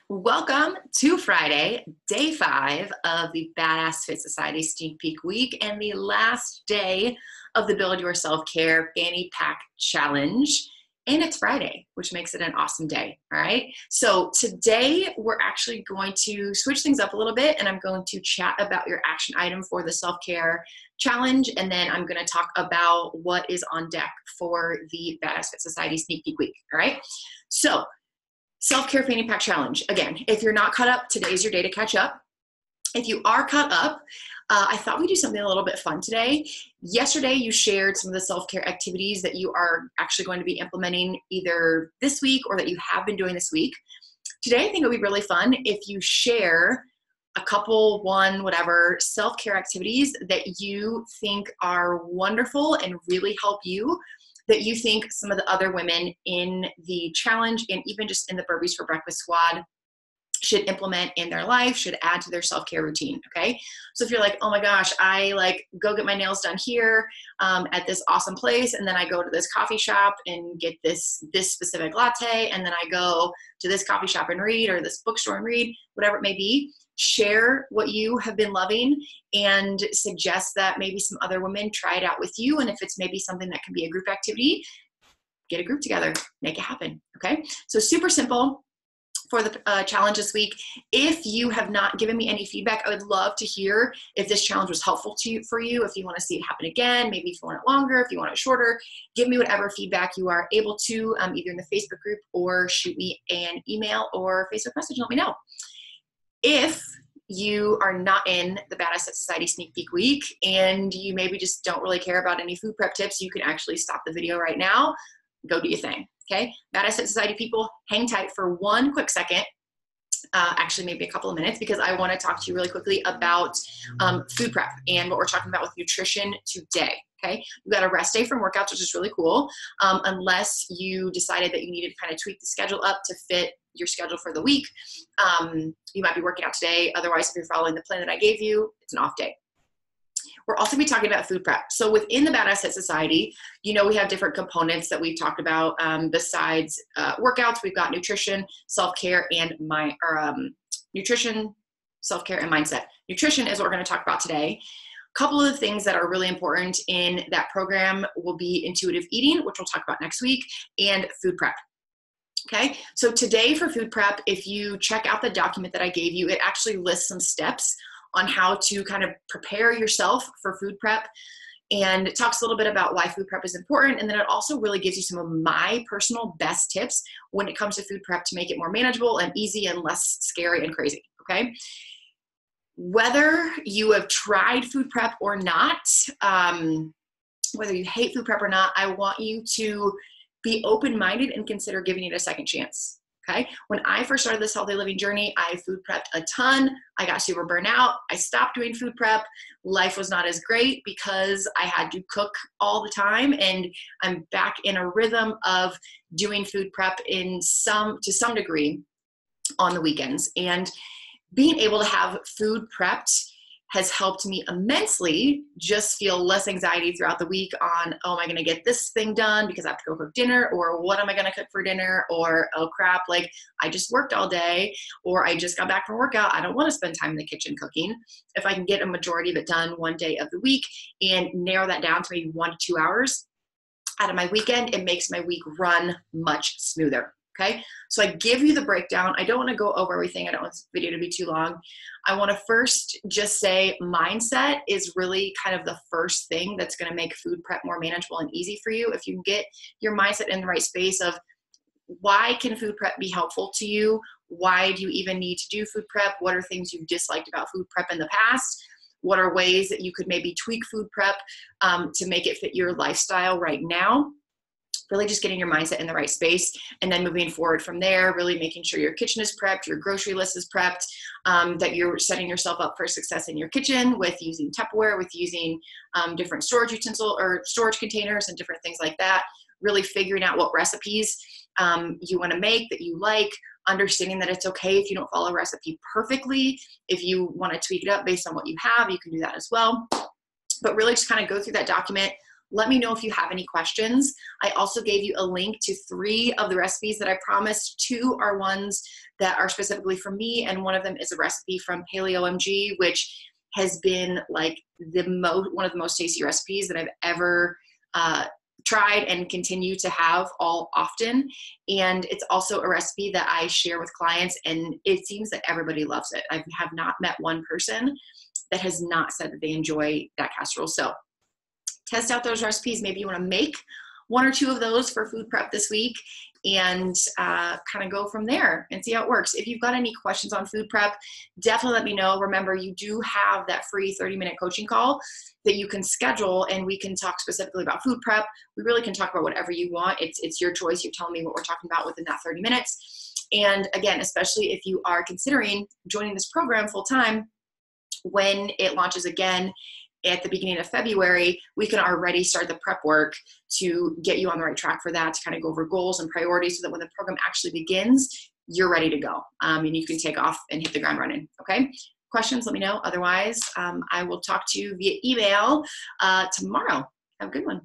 Welcome to Friday, day 5 of the Badass Fit Society Sneak Peek Week and the last day of the Build Your Self-Care Fanny Pack Challenge. And it's Friday, which makes it an awesome day, all right? So today we're actually going to switch things up a little bit, and I'm going to chat about your action item for the self-care challenge, and then I'm gonna talk about what is on deck for the Badass Fit Society Sneak Peek Week, all right? So, self-care fanny pack challenge. Again, if you're not caught up, today's your day to catch up. If you are caught up, I thought we'd do something a little bit fun today. Yesterday, you shared some of the self-care activities that you are actually going to be implementing either this week or that you have been doing this week. Today, I think it would be really fun if you share a couple, one, whatever, self-care activities that you think are wonderful and really help you, that you think some of the other women in the challenge and even just in the Burpees for Breakfast squad should implement in their life, should add to their self-care routine, okay? So if you're like, oh my gosh, I go get my nails done here at this awesome place, and then I go to this coffee shop and get this specific latte, and then I go to this coffee shop and read, or this bookstore and read, whatever it may be. Share what you have been loving and suggest that maybe some other women try it out with you. And if it's maybe something that can be a group activity, get a group together, make it happen, okay? So super simple for the challenge this week. If you have not given me any feedback, I would love to hear if this challenge was helpful for you, if you want to see it happen again, maybe if you want it longer, if you want it shorter. Give me whatever feedback you are able to, either in the Facebook group or shoot me an email or Facebook message and let me know. If you are not in the Badass Fit Society Sneak Peek Week and you maybe just don't really care about any food prep tips, you can actually stop the video right now, go do your thing, okay? Badass Fit Society people, hang tight for one quick second, actually maybe a couple of minutes, because I want to talk to you really quickly about food prep and what we're talking about with nutrition today. Okay, you got a rest day from workouts, which is really cool, unless you decided that you needed to kind of tweak the schedule up to fit your schedule for the week. You might be working out today. Otherwise, if you're following the plan that I gave you, it's an off day. We're also going to be talking about food prep. So within the Badass Fit Society, you know, we have different components that we've talked about. Besides workouts, we've got nutrition, self-care, and nutrition, self-care, and mindset. Nutrition is what we're going to talk about today. Couple of things that are really important in that program will be intuitive eating, which we'll talk about next week, and food prep. Okay, so today for food prep, if you check out the document that I gave you, it actually lists some steps on how to kind of prepare yourself for food prep, and it talks a little bit about why food prep is important, and then it also really gives you some of my personal best tips when it comes to food prep to make it more manageable and easy and less scary and crazy, okay? Whether you have tried food prep or not, whether you hate food prep or not, I want you to be open-minded and consider giving it a second chance, okay? When I first started this healthy living journey, I food prepped a ton. I got super burnt out. I stopped doing food prep. Life was not as great because I had to cook all the time, and I'm back in a rhythm of doing food prep to some degree on the weekends. And being able to have food prepped has helped me immensely just feel less anxiety throughout the week on, oh, am I going to get this thing done because I have to go cook dinner, or what am I going to cook for dinner, or, oh crap, like I just worked all day, or I just got back from workout. I don't want to spend time in the kitchen cooking. If I can get a majority of it done one day of the week and narrow that down to maybe 1 to 2 hours out of my weekend, it makes my week run much smoother. Okay, so I give you the breakdown. I don't want to go over everything. I don't want this video to be too long. I want to first just say mindset is really kind of the first thing that's going to make food prep more manageable and easy for you. If you get your mindset in the right space of why can food prep be helpful to you? Why do you even need to do food prep? What are things you've disliked about food prep in the past? What are ways that you could maybe tweak food prep to make it fit your lifestyle right now? Really just getting your mindset in the right space, and then moving forward from there, really making sure your kitchen is prepped, your grocery list is prepped, that you're setting yourself up for success in your kitchen with using Tupperware, with using different storage utensil or storage containers and different things like that. Really figuring out what recipes you want to make that you like, understanding that it's okay if you don't follow a recipe perfectly. If you want to tweak it up based on what you have, you can do that as well. But really just kind of go through that document, Let me know if you have any questions. I also gave you a link to 3 of the recipes that I promised. 2 are ones that are specifically for me, and one of them is a recipe from PaleoMG, which has been like one of the most tasty recipes that I've ever tried and continue to have all often. And it's also a recipe that I share with clients, and it seems that everybody loves it. I have not met one person that has not said that they enjoy that casserole. So test out those recipes. Maybe you want to make 1 or 2 of those for food prep this week, and kind of go from there and see how it works. If you've got any questions on food prep, definitely let me know. Remember, you do have that free 30-minute coaching call that you can schedule, and we can talk specifically about food prep. We really can talk about whatever you want. It's your choice. You're telling me what we're talking about within that 30 minutes. And again, especially if you are considering joining this program full time, when it launches again at the beginning of February, we can already start the prep work to get you on the right track for that, to kind of go over goals and priorities so that when the program actually begins, you're ready to go. And you can take off and hit the ground running, okay? Questions, let me know. Otherwise, I will talk to you via email tomorrow. Have a good one.